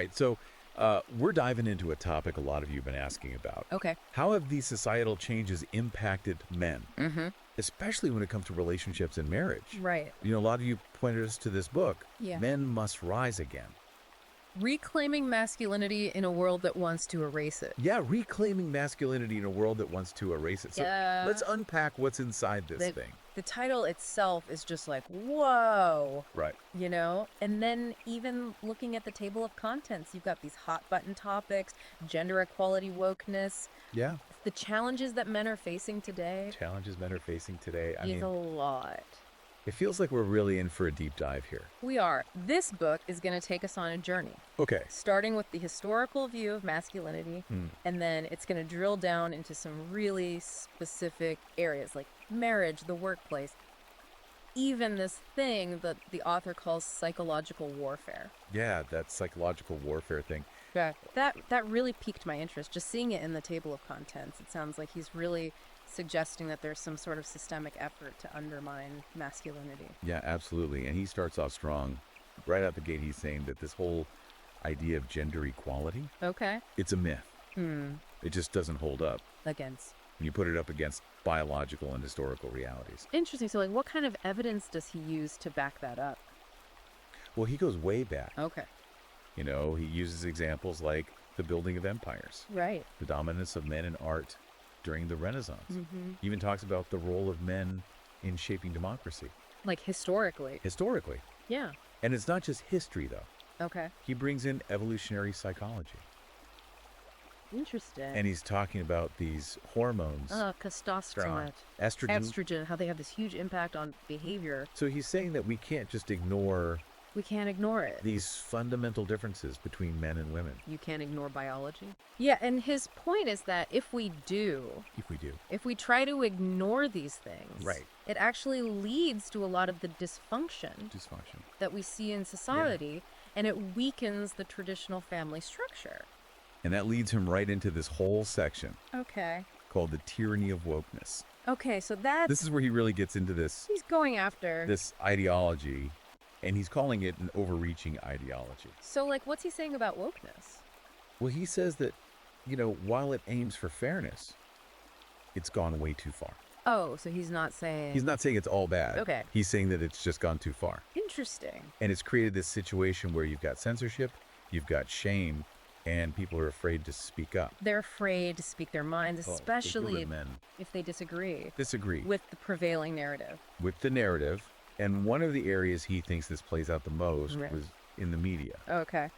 right. So we're diving into a topic a lot of you have been asking about. Okay. How have these societal changes impacted men, especially when it comes to relationships and marriage? Right. You know, a lot of you pointed us to this book, Yeah. Men Must Rise Again. Reclaiming masculinity in a world that wants to erase it. Yeah, reclaiming masculinity in a world that wants to erase it. So Yeah. let's unpack what's inside this thing. The title itself is just like, whoa. Right. You know? And then even looking at the table of contents, you've got these hot button topics, gender equality, wokeness. Yeah. The challenges that men are facing today. Challenges men are facing today. I is mean, a lot. it feels like we're really in for a deep dive here. We are. This book is going to take us on a journey. Okay. Starting with the historical view of masculinity, and then it's going to drill down into some really specific areas like marriage, the workplace, even this thing that the author calls psychological warfare. Yeah, that psychological warfare thing. Yeah. That really piqued my interest. Just seeing it in the table of contents, it sounds like he's really suggesting that there's some sort of systemic effort to undermine masculinity. Yeah, absolutely. And he starts off strong. Right out the gate, he's saying that this whole idea of gender equality, Okay. it's a myth. It just doesn't hold up Against. when you put it up against biological and historical realities. Interesting. So, like, what kind of evidence does he use to back that up? Well, he goes way back. Okay. You know, he uses examples like the building of empires, Right. the dominance of men in art during the Renaissance. He even talks about the role of men in shaping democracy. Like, historically. Historically. Yeah. And it's not just history, though. Okay. He brings in evolutionary psychology. Interesting. And he's talking about these hormones, Testosterone. estrogen. How they have this huge impact on behavior. So he's saying that we can't just ignore We can't ignore it. these fundamental differences between men and women. You can't ignore biology. Yeah, and his point is that if we try to ignore these things, Right. it actually leads to a lot of the dysfunction that we see in society, and it weakens the traditional family structure. And that leads him right into this whole section Okay. called the tyranny of wokeness. Okay, so that's... This is where he really gets into this he's going after... this ideology, and he's calling it an overreaching ideology. So, like, what's he saying about wokeness? Well, he says that, you know, while it aims for fairness, it's gone way too far. Oh, so he's not saying... He's not saying it's all bad. Okay. He's saying that it's just gone too far. Interesting. And it's created this situation where you've got censorship, you've got shame, and people are afraid to speak up. They're afraid to speak their minds, especially men if they disagree disagree with the prevailing narrative. with the narrative. And one of the areas he thinks this plays out the most Right. was in the media. Okay.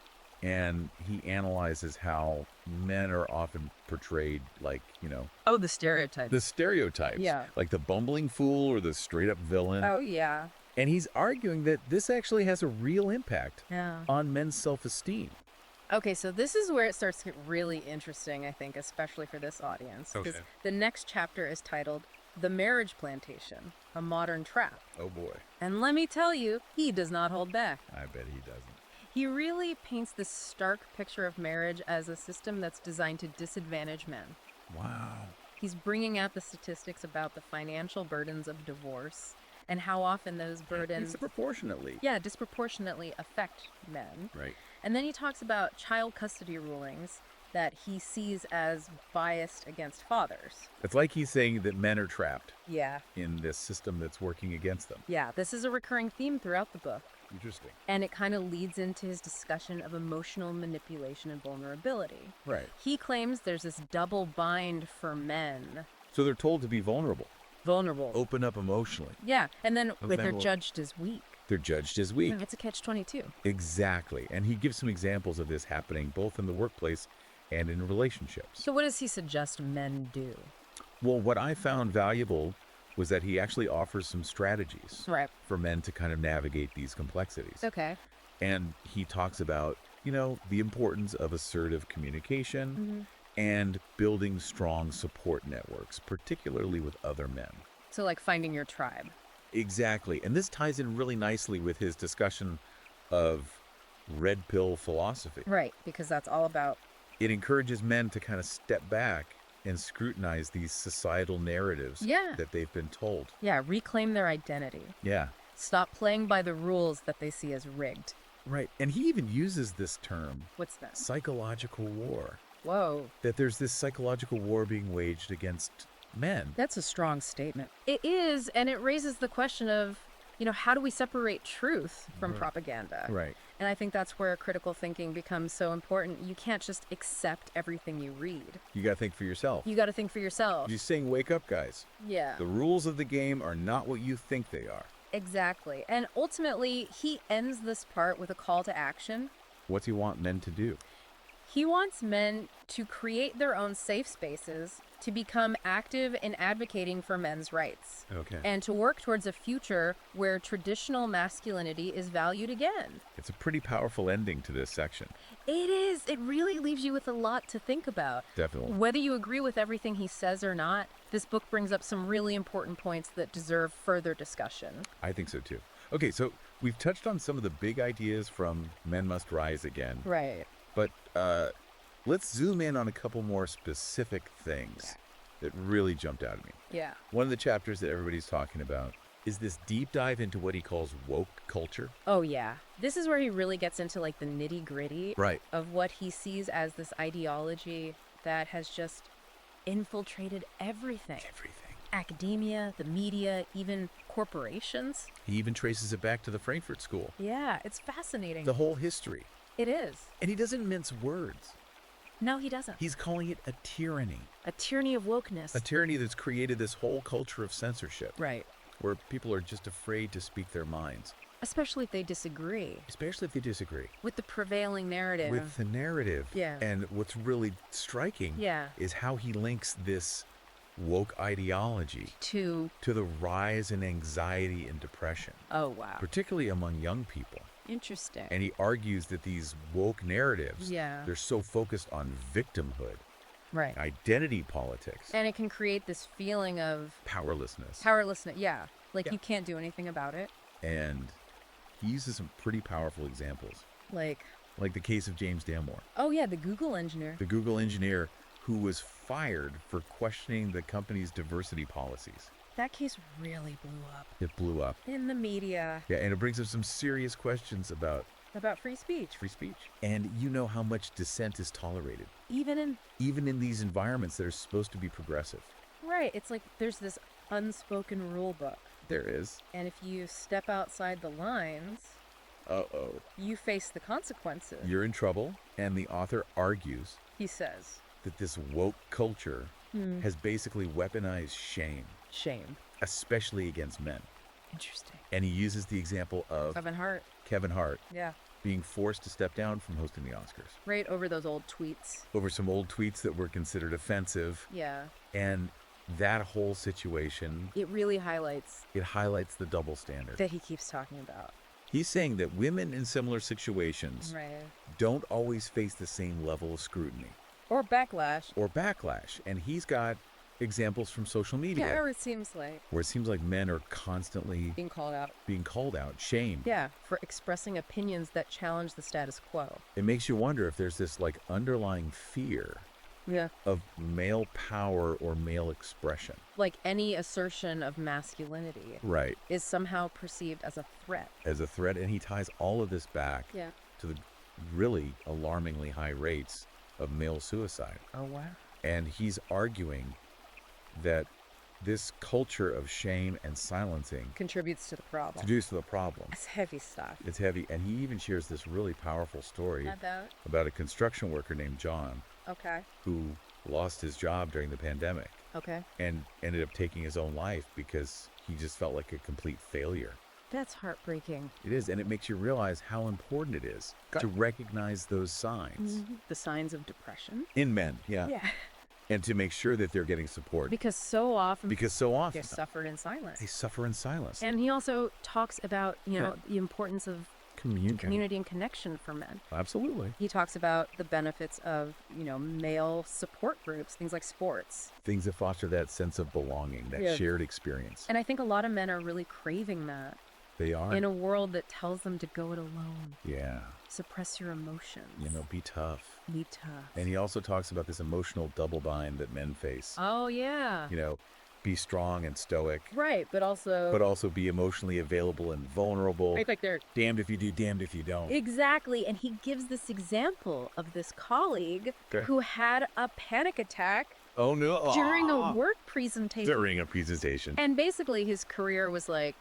And he analyzes how men are often portrayed like, you know, Oh, the stereotype. the stereotypes. Yeah. Like the bumbling fool or the straight up villain. Oh, yeah. And he's arguing that this actually has a real impact Yeah. on men's self-esteem. Okay, so this is where it starts to get really interesting, I think, especially for this audience. 'Cause Okay. the next chapter is titled The Marriage Plantation, a Modern Trap. Oh boy. And let me tell you, he does not hold back. I bet he doesn't. He really paints this stark picture of marriage as a system that's designed to disadvantage men. Wow. He's bringing out the statistics about the financial burdens of divorce and how often those burdens Disproportionately. disproportionately affect men. Right. And then he talks about child custody rulings that he sees as biased against fathers. It's like he's saying that men are trapped Yeah. in this system that's working against them. Yeah, this is a recurring theme throughout the book. Interesting. And it kind of leads into his discussion of emotional manipulation and vulnerability. Right. He claims there's this double bind for men. So they're told to be vulnerable, Vulnerable. open up emotionally. Yeah, and then then they're we'll- judged as weak. They're judged as weak. It's a catch-22. Exactly. And he gives some examples of this happening both in the workplace and in relationships. So what does he suggest men do? Well, what I found valuable was that he actually offers some strategies Right. for men to kind of navigate these complexities. Okay. And he talks about, you know, the importance of assertive communication and building strong support networks, particularly with other men. So like finding your tribe. Exactly. And this ties in really nicely with his discussion of red pill philosophy. Right, because that's all about... It encourages men to kind of step back and scrutinize these societal narratives Yeah. that they've been told. Yeah, reclaim their identity. Yeah. Stop playing by the rules that they see as rigged. Right. And he even uses this term, What's that? psychological war. Whoa. That there's this psychological war being waged against men. That's a strong statement. It is, and it raises the question of, how do we separate truth from propaganda? Right. And I think that's where critical thinking becomes so important. You can't just accept everything you read. You got to think for yourself. You got to think for yourself. He's saying, wake up, guys. Yeah. The rules of the game are not what you think they are. Exactly. And ultimately, he ends this part with a call to action. What's he want men to do? He wants men to create their own safe spaces, to become active in advocating for men's rights. Okay. And to work towards a future where traditional masculinity is valued again. It's a pretty powerful ending to this section. It is. It really leaves you with a lot to think about. Definitely. Whether you agree with everything he says or not, this book brings up some really important points that deserve further discussion. I think so too. Okay, so we've touched on some of the big ideas from Men Must Rise Again. Right. But let's zoom in on a couple more specific things that really jumped out at me. Yeah. One of the chapters that everybody's talking about is this deep dive into what he calls woke culture. Oh, yeah. This is where he really gets into like the nitty gritty Right. of what he sees as this ideology that has just infiltrated everything. Everything. Academia, the media, even corporations. He even traces it back to the Frankfurt School. Yeah, it's fascinating. The whole history. It is. And he doesn't mince words. No, he doesn't. He's calling it a tyranny. A tyranny of wokeness. A tyranny that's created this whole culture of censorship. Right. Where people are just afraid to speak their minds. Especially if they disagree. Especially if they disagree. With the prevailing narrative. With the narrative. Yeah. And what's really striking is how he links this woke ideology to the rise in anxiety and depression. Oh, wow. Particularly among young people. Interesting. And he argues that these woke narratives, they're so focused on victimhood. Right. Identity politics. And it can create this feeling of powerlessness. Yeah. Like you can't do anything about it. And he uses some pretty powerful examples. Like the case of James Damore. Oh, yeah, the Google engineer. The Google engineer who was fired for questioning the company's diversity policies. That case really blew up. It blew up. In the media. Yeah, and it brings up some serious questions about free speech. Free speech. And you know how much dissent is tolerated. Even in these environments that are supposed to be progressive. Right. It's like there's this unspoken rule book. There is. And if you step outside the lines, you face the consequences. You're in trouble. And the author argues, he says, that this woke culture has basically weaponized shame. Shame. Especially against men. Interesting. And he uses the example of Kevin Hart. Yeah. Being forced to step down from hosting the Oscars. Right, over those old tweets. Over some old tweets that were considered offensive. Yeah. And that whole situation... It really highlights... It highlights the double standard. That he keeps talking about. He's saying that women in similar situations don't always face the same level of scrutiny. Or backlash. And he's got examples from social media. Yeah, where it seems like men are constantly being called out, shamed. Yeah, for expressing opinions that challenge the status quo. It makes you wonder if there's this like underlying fear of male power or male expression. Like any assertion of masculinity is somehow perceived as a threat. And he ties all of this back to the really alarmingly high rates of male suicide. Oh, wow. And he's arguing that this culture of shame and silencing contributes to the problem. It's heavy stuff. It's heavy. And he even shares this really powerful story about a construction worker named John. Okay. Who lost his job during the pandemic. Okay. And ended up taking his own life because he just felt like a complete failure. That's heartbreaking. It is, and it makes you realize how important it is to recognize those signs. Mm-hmm. The signs of depression. In men, yeah. And to make sure that they're getting support. Because so often they suffer in silence. And he also talks about, the importance of community and connection for men. Absolutely. He talks about the benefits of, male support groups, things like sports. Things that foster that sense of belonging, that shared experience. And I think a lot of men are really craving that. They are. In a world that tells them to go it alone. Yeah. Suppress your emotions. Be tough. Be tough. And he also talks about this emotional double bind that men face. Oh, yeah. be strong and stoic, Right, but also be emotionally available and vulnerable. like they're Damned if you do, damned if you don't. exactly. And he gives this example of this colleague Okay. who had a panic attack Oh no! during a work presentation. During a presentation. And basically his career was like,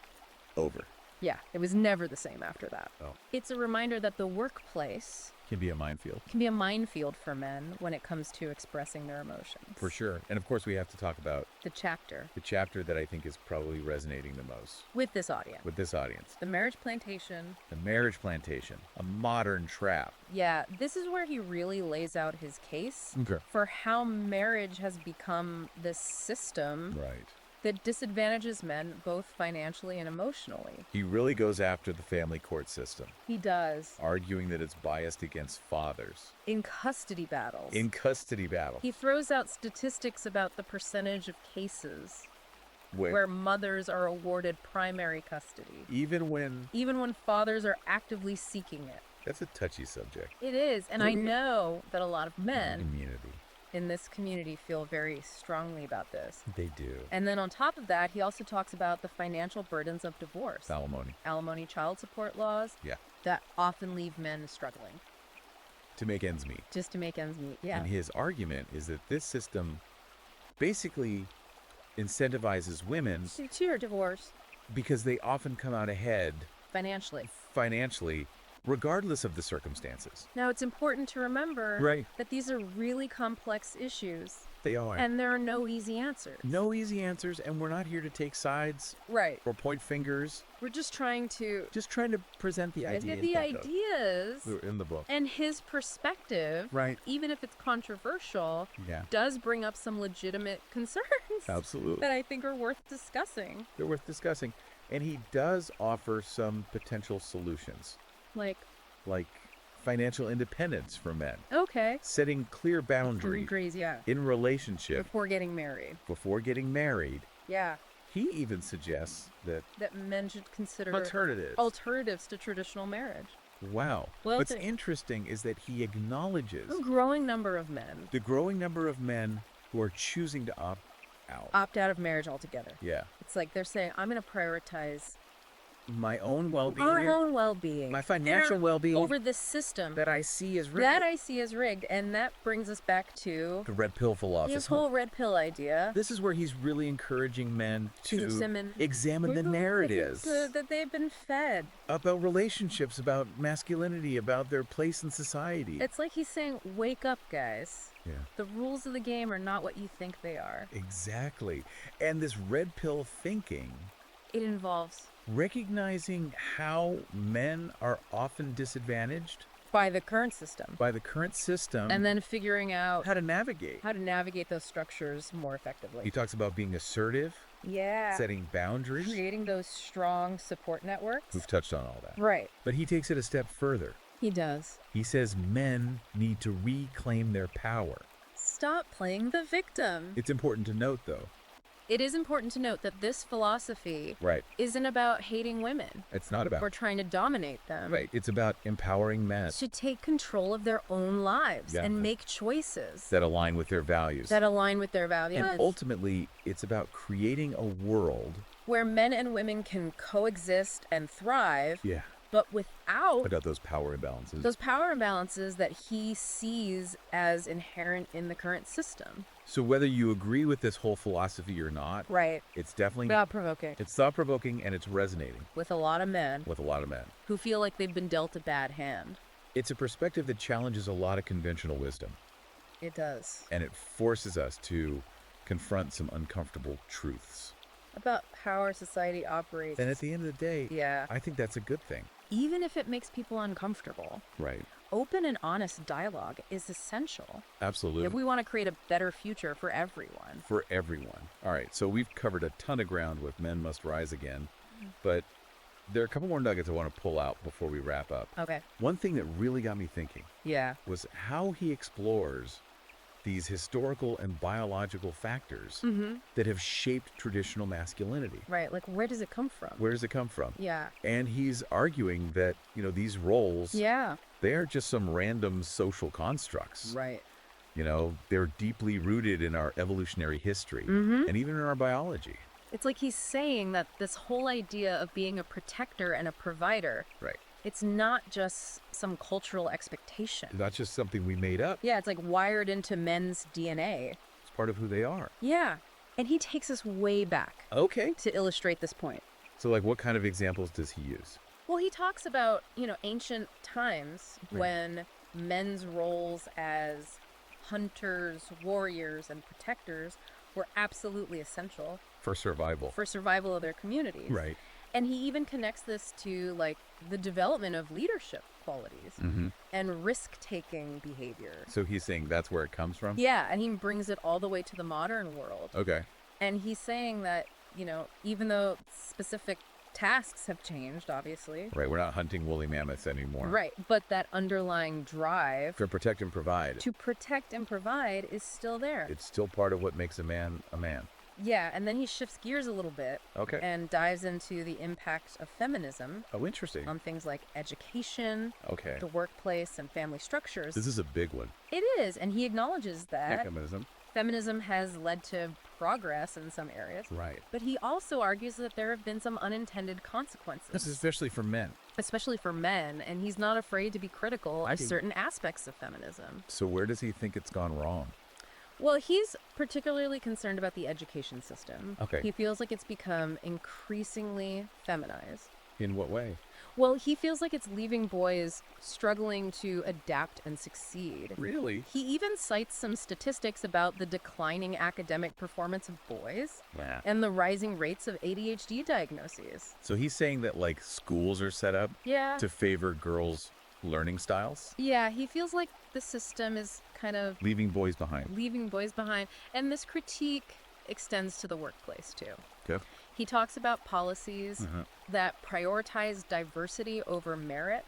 Over. yeah, it was never the same after that. Oh. It's a reminder that the workplace Can be a minefield. can be a minefield for men when it comes to expressing their emotions. For sure. And of course we have to talk about The chapter the chapter that I think is probably resonating the most with this audience. with this audience. The marriage plantation. The marriage plantation. A modern trap. Yeah, this is where he really lays out his case Okay. for how marriage has become this system Right. that disadvantages men both financially and emotionally. He really goes after the family court system, He does. arguing that it's biased against fathers In custody battles. in custody battle. He throws out statistics about the percentage of cases where mothers are awarded primary custody, even when fathers are actively seeking it. that's a touchy subject. It is, and I know that a lot of men Immunity. in this community feel very strongly about this. They do. And then on top of that, he also talks about the financial burdens of divorce. Alimony. Child support laws Yeah. that often leave men struggling To make ends meet. just to make ends meet. Yeah. And his argument is that this system basically incentivizes women To your divorce because they often come out ahead financially. financially, regardless of the circumstances. Now, it's important to remember Right. that these are really complex issues They are. and there are no easy answers. No easy answers, and we're not here to take sides Right. or point fingers. We're just trying to Just trying to present the idea. the ideas in the book. and his perspective, Right. even if it's controversial, Yeah. does bring up some legitimate concerns Absolutely. that I think are worth discussing. They're worth discussing. And he does offer some potential solutions, Like, like financial independence for men, okay, setting clear boundaries agrees, yeah, in relationship before getting married. before getting married. Yeah, He even suggests that that men should consider alternatives. to traditional marriage. Wow. Well, What's interesting is that he acknowledges A growing number of men the growing number of men who are choosing to opt out. opt out of marriage altogether. Yeah. It's like they're saying, I'm going to prioritize My own well-being, our own well-being, my financial well-being over this system that I see as that I see as rigged. And that brings us back to the red pill philosophy. his whole red pill idea. This is where he's really encouraging men to examine the That narratives they've been fed. about relationships, about masculinity, about their place in society. It's like he's saying, wake up, guys. Yeah. The rules of the game are not what you think they are. Exactly. And this red pill thinking, It involves recognizing how men are often disadvantaged by the current system. by the current system And then figuring out how to navigate. how to navigate those structures more effectively. He talks about being assertive, Yeah. setting boundaries. Creating those strong support networks. We've touched on all that. Right. But he takes it a step further. He does. He says men need to reclaim their power. Stop playing the victim. It's important to note, though. It is important to note that this philosophy Right. isn't about hating women It's not about. or trying to dominate them. Right. It's about empowering men To take control of their own lives Yeah. and make choices that align with their values. that align with their values. And ultimately, it's about creating a world. Where men and women can coexist and thrive, Yeah. but without Without those power imbalances. those power imbalances that he sees as inherent in the current system. So whether you agree with this whole philosophy or not, Right. it's definitely Thought provoking. it's thought-provoking and it's resonating With a lot of men with a lot of men. who feel like they've been dealt a bad hand. It's a perspective that challenges a lot of conventional wisdom, It does. and it forces us to confront some uncomfortable truths. About how our society operates. And at the end of the day, Yeah. I think that's a good thing. Even if it makes people uncomfortable, Right. open and honest dialogue is essential Absolutely. if we want to create a better future for everyone. For everyone. All right, so we've covered a ton of ground with Men Must Rise Again, but there are a couple more nuggets I want to pull out before we wrap up. Okay. One thing that really got me thinking Yeah. was how he explores these historical and biological factors that have shaped traditional masculinity. Right. Like, where does it come from? Where does it come from? Yeah. And he's arguing that, these roles, Yeah. they are just some random social constructs. Right. They're deeply rooted in our evolutionary history and even in our biology. It's like he's saying that this whole idea of being a protector and a provider, Right. it's not just some cultural expectation. That's just something we made up. Yeah, it's like wired into men's DNA. It's part of who they are. Yeah. And he takes us way back Okay. to illustrate this point. So, like, what kind of examples does he use? Well, he talks about, ancient times Right. when men's roles as hunters, warriors, and protectors were absolutely essential For survival. for survival of their communities. Right. And he even connects this to, like, the development of leadership qualities and risk-taking behavior. So he's saying that's where it comes from? Yeah, and he brings it all the way to the modern world. Okay. And he's saying that, even though specific tasks have changed, obviously. Right. We're not hunting woolly mammoths anymore. Right. But that underlying drive To protect and provide. to protect and provide is still there. It's still part of what makes a man a man. Yeah. And then he shifts gears a little bit Okay. and dives into the impact of feminism Oh, interesting. on things like education, Okay. the workplace, and family structures. This is a big one. It is. And he acknowledges that Feminism. feminism has led to progress in some areas. Right. But he also argues that there have been some unintended consequences. This is especially for men. Especially for men, and he's not afraid to be critical I of see. certain aspects of feminism. So where does he think it's gone wrong? Well, he's particularly concerned about the education system. Okay. He feels like it's become increasingly feminized. In what way? Well, he feels like it's leaving boys struggling to adapt and succeed. Really? He even cites some statistics about the declining academic performance of boys Yeah. and the rising rates of ADHD diagnoses. So he's saying that, like, schools are set up Yeah. to favor girls' learning styles, Yeah, he feels like the system is kind of leaving boys behind. leaving boys behind. And this critique extends to the workplace, too. Okay. He talks about policies that prioritize diversity over merit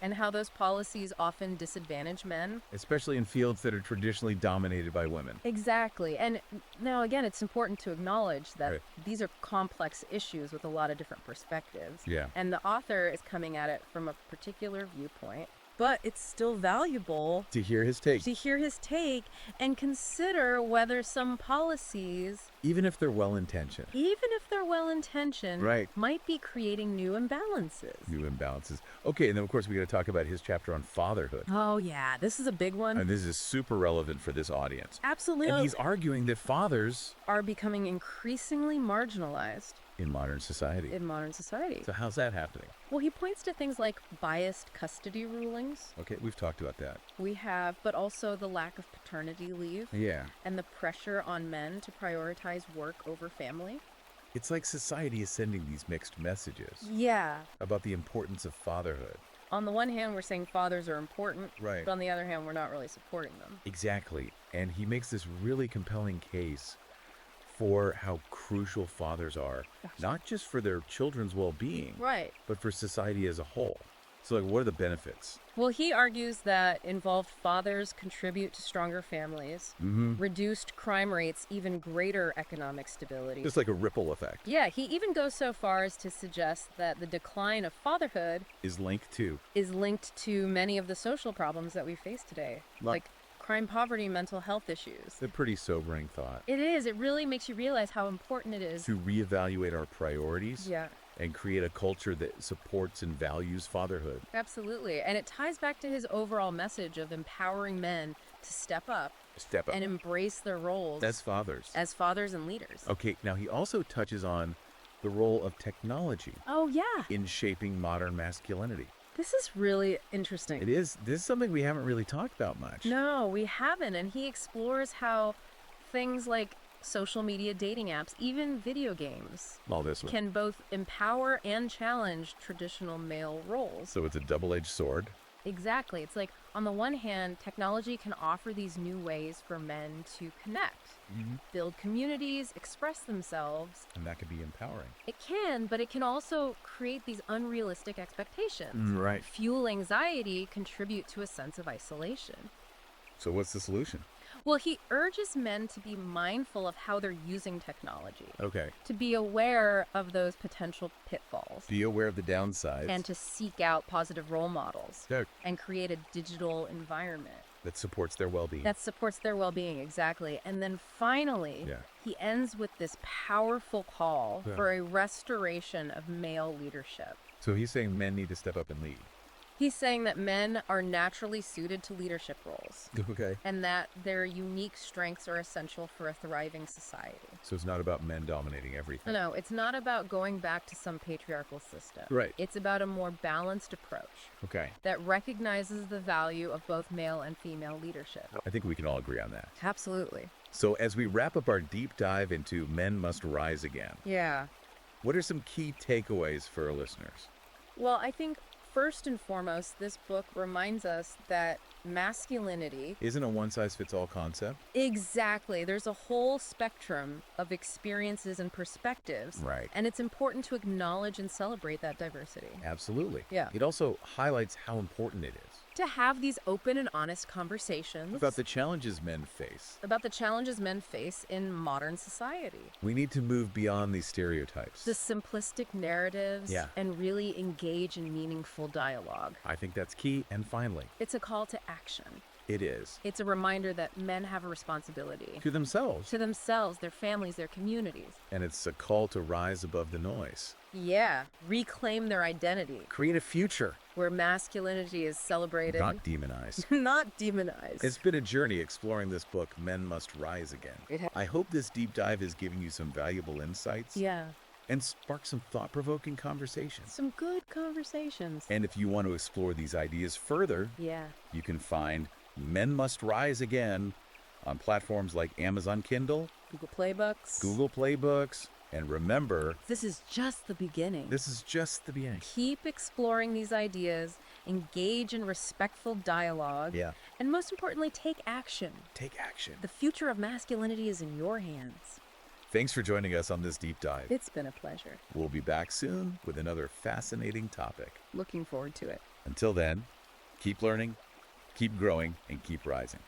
and how those policies often disadvantage men. Especially in fields that are traditionally dominated by women. Exactly. And now, again, it's important to acknowledge that Right. these are complex issues with a lot of different perspectives. Yeah. And the author is coming at it from a particular viewpoint. But it's still valuable To hear his take, to hear his take and consider whether some policies, even if they're well-intentioned. even if they're well-intentioned, Right. might be creating new imbalances. New imbalances. Okay, and then of course we got to talk about his chapter on fatherhood. Oh, yeah, this is a big one. And this is super relevant for this audience. Absolutely. And he's arguing that fathers are becoming increasingly marginalized in modern society. in modern society. So how's that happening? Well, he points to things like biased custody rulings Okay, we've talked about that. we have, but also the lack of paternity leave Yeah. and the pressure on men to prioritize work over family. It's like society is sending these mixed messages Yeah. about the importance of fatherhood. On the one hand, we're saying fathers are important, Right. but on the other hand, we're not really supporting them. Exactly. And he makes this really compelling case for how crucial fathers are, not just for their children's well-being, Right. but for society as a whole. So, like, what are the benefits? Well, he argues that involved fathers contribute to stronger families, reduced crime rates, even greater economic stability. Just like a ripple effect Yeah, he even goes so far as to suggest that the decline of fatherhood is linked to. is linked to many of the social problems that we face today, like crime, poverty, mental health issues. It's a pretty sobering thought. It is. It really makes you realize how important it is. To reevaluate our priorities Yeah, and create a culture that supports and values fatherhood. absolutely. And it ties back to his overall message of empowering men to step up Step up. and embrace their roles As fathers. as fathers and leaders. Okay, now he also touches on the role of technology Oh, yeah. in shaping modern masculinity. This is really interesting. It is. This is something we haven't really talked about much. No, we haven't. And he explores how things like social media dating apps, even video games, All this one. can both empower and challenge traditional male roles. So it's a double-edged sword. Exactly. It's like, on the one hand, technology can offer these new ways for men to connect, build communities, express themselves. And that can be empowering. It can, but it can also create these unrealistic expectations, Right. fuel anxiety, contribute to a sense of isolation. So what's the solution? Well, he urges men to be mindful of how they're using technology, Okay. to be aware of those potential pitfalls, Be aware of the downsides. and to seek out positive role models Yeah, and create a digital environment That supports their well-being. that supports their well-being, exactly. And then finally, Yeah. he ends with this powerful call Yeah. for a restoration of male leadership. So he's saying men need to step up and lead. He's saying that men are naturally suited to leadership roles Okay. and that their unique strengths are essential for a thriving society. So it's not about men dominating everything. No, it's not about going back to some patriarchal system. Right. It's about a more balanced approach Okay. that recognizes the value of both male and female leadership. I think we can all agree on that. Absolutely. So as we wrap up our deep dive into Men Must Rise Again, Yeah. what are some key takeaways for our listeners? Well, I think first and foremost, this book reminds us that masculinity. Isn't a one-size-fits-all concept? Exactly. There's a whole spectrum of experiences and perspectives. Right. And it's important to acknowledge and celebrate that diversity. Absolutely. Yeah. It also highlights how important it is. To have these open and honest conversations About the challenges men face. about the challenges men face in modern society. We need to move beyond these stereotypes. The simplistic narratives Yeah. and really engage in meaningful dialogue. I think that's key. And finally, It's a call to action. it is. It's a reminder that men have a responsibility To themselves. to themselves, their families, their communities. And it's a call to rise above the noise. Yeah, reclaim their identity, Create a future, where masculinity is celebrated, not demonized. not demonized. It's been a journey exploring this book, Men Must Rise Again. I hope this deep dive is giving you some valuable insights Yeah, and spark some thought-provoking conversations. some good conversations. And if you want to explore these ideas further, Yeah, you can find Men Must Rise Again on platforms like Amazon Kindle, Google Playbooks. Google Playbooks, and remember, This is just the beginning. this is just the beginning. Keep exploring these ideas, engage in respectful dialogue, Yeah. and most importantly, take action. Take action. The future of masculinity is in your hands. Thanks for joining us on this deep dive. It's been a pleasure. We'll be back soon with another fascinating topic. Looking forward to it. Until then, keep learning, keep growing, and keep rising.